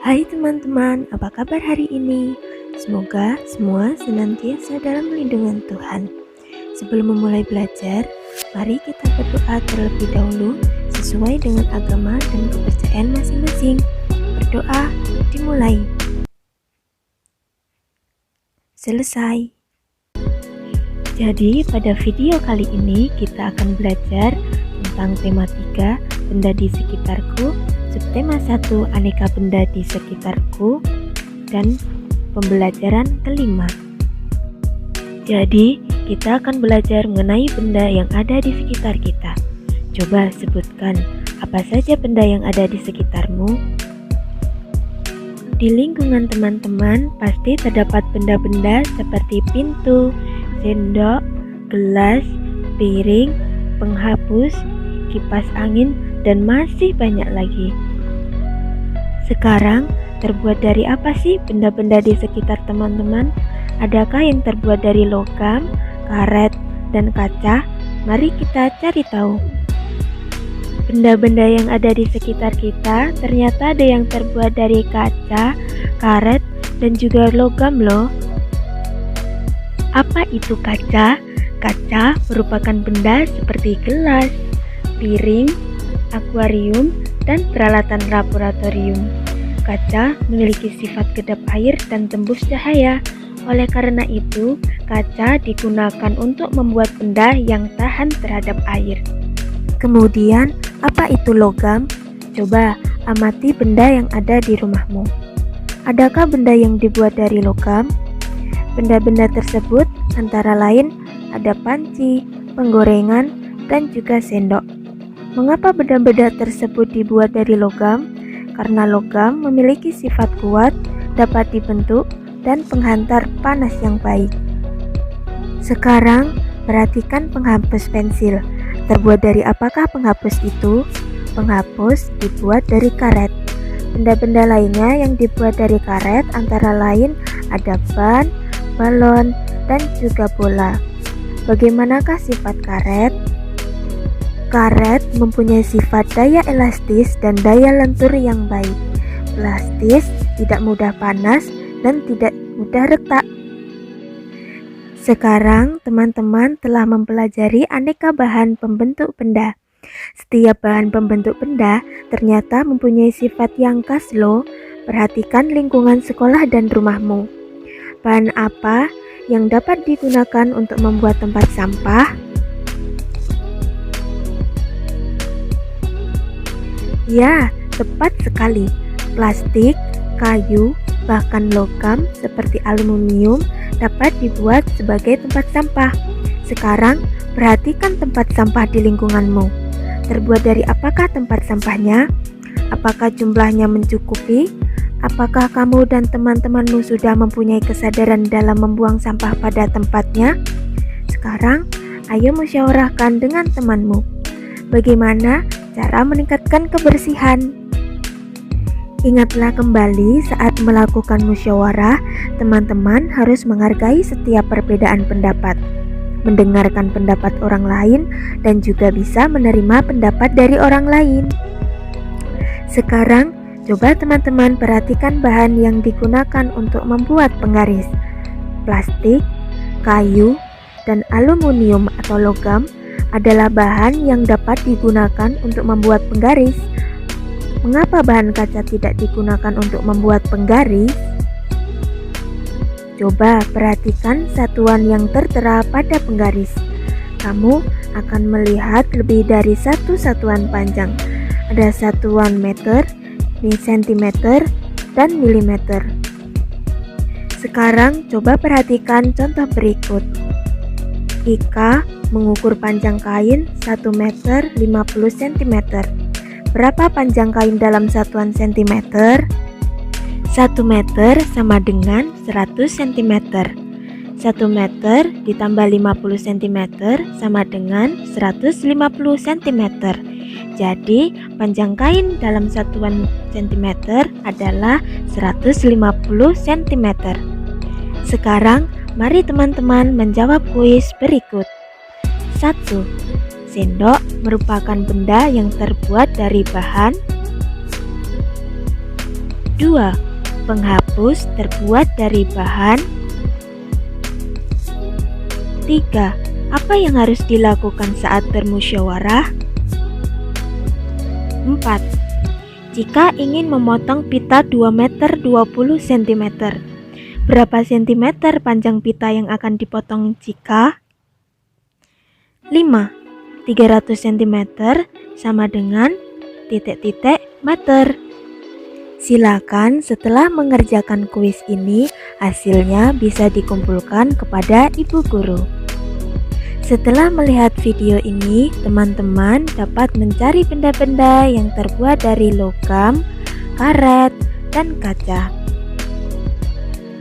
Hai teman-teman, apa kabar hari ini? Semoga semua senantiasa dalam lindungan Tuhan. Sebelum memulai belajar, mari kita berdoa terlebih dahulu sesuai dengan agama dan kepercayaan masing-masing. Berdoa dimulai. Selesai. Jadi pada video kali ini kita akan belajar tentang tema 3, benda di sekitarku, subtema 1, aneka benda di sekitarku, dan pembelajaran kelima. Jadi kita akan belajar mengenai benda yang ada di sekitar kita. Coba sebutkan apa saja benda yang ada di sekitarmu. Di lingkungan teman-teman pasti terdapat benda-benda seperti pintu, sendok, gelas, piring, penghapus, kipas angin, dan masih banyak lagi. Sekarang, terbuat dari apa sih benda-benda di sekitar teman-teman? Adakah yang terbuat dari logam, karet, dan kaca? Mari kita cari tahu. Benda-benda yang ada di sekitar kita ternyata ada yang terbuat dari kaca, karet, dan juga logam loh. Apa itu kaca? Kaca merupakan benda seperti gelas, piring, akuarium, dan peralatan laboratorium. Kaca memiliki sifat kedap air dan tembus cahaya. Oleh karena itu, kaca digunakan untuk membuat benda yang tahan terhadap air. Kemudian, apa itu logam? Coba amati benda yang ada di rumahmu. Adakah benda yang dibuat dari logam? Benda-benda tersebut antara lain ada panci, penggorengan, dan juga sendok. Mengapa benda-benda tersebut dibuat dari logam? Karena logam memiliki sifat kuat, dapat dibentuk, dan penghantar panas yang baik. Sekarang, perhatikan penghapus pensil. Terbuat dari apakah penghapus itu? Penghapus dibuat dari karet. Benda-benda lainnya yang dibuat dari karet antara lain ada ban, balon, dan juga bola. Bagaimanakah sifat karet? Karet mempunyai sifat daya elastis dan daya lentur yang baik. Elastis, tidak mudah panas, dan tidak mudah retak. Sekarang, teman-teman telah mempelajari aneka bahan pembentuk benda. Setiap bahan pembentuk benda ternyata mempunyai sifat yang khas loh. Perhatikan lingkungan sekolah dan rumahmu. Bahan apa yang dapat digunakan untuk membuat tempat sampah? Ya, tepat sekali. Plastik, kayu, bahkan logam seperti aluminium dapat dibuat sebagai tempat sampah. Sekarang, perhatikan tempat sampah di lingkunganmu. Terbuat dari apakah tempat sampahnya? Apakah jumlahnya mencukupi? Apakah kamu dan teman-temanmu sudah mempunyai kesadaran dalam membuang sampah pada tempatnya? Sekarang, ayo musyawarahkan dengan temanmu. Bagaimana cara meningkatkan kebersihan? Ingatlah kembali saat melakukan musyawarah, teman-teman harus menghargai setiap perbedaan pendapat, mendengarkan pendapat orang lain, dan juga bisa menerima pendapat dari orang lain. Sekarang, coba teman-teman perhatikan bahan yang digunakan untuk membuat penggaris. Plastik, kayu, dan aluminium atau logam adalah bahan yang dapat digunakan untuk membuat penggaris. Mengapa bahan kaca tidak digunakan untuk membuat penggaris? Coba perhatikan satuan yang tertera pada penggaris. Kamu akan melihat lebih dari satu satuan panjang. Ada satuan meter, sentimeter, dan milimeter. Sekarang coba perhatikan contoh berikut. Ika mengukur panjang kain 1 meter 50 cm. Berapa panjang kain dalam satuan cm? 1 meter sama dengan 100 cm. 1 meter ditambah 50 cm sama dengan 150 cm. Jadi, panjang kain dalam satuan cm adalah 150 cm. Sekarang, mari teman-teman menjawab kuis berikut. 1. Sendok merupakan benda yang terbuat dari bahan 2. Penghapus terbuat dari bahan. 3. Apa yang harus dilakukan saat bermusyawarah? 4. Jika ingin memotong pita 2 meter 20 cm, berapa sentimeter panjang pita yang akan dipotong jika? 5. 300 cm sama dengan ... meter. Silakan setelah mengerjakan kuis ini, hasilnya bisa dikumpulkan kepada ibu guru. Setelah melihat video ini, teman-teman dapat mencari benda-benda yang terbuat dari logam, karet, dan kaca.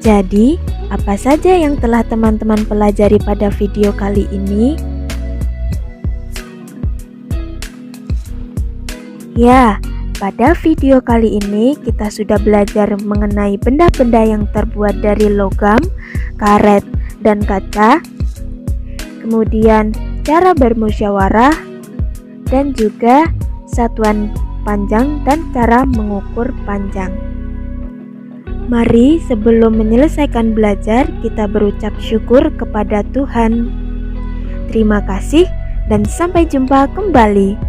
Jadi, apa saja yang telah teman-teman pelajari pada video kali ini? Ya, pada video kali ini kita sudah belajar mengenai benda-benda yang terbuat dari logam, karet, dan kaca. Kemudian cara bermusyawarah, dan juga satuan panjang dan cara mengukur panjang. Mari sebelum menyelesaikan belajar, kita berucap syukur kepada Tuhan. Terima kasih dan sampai jumpa kembali.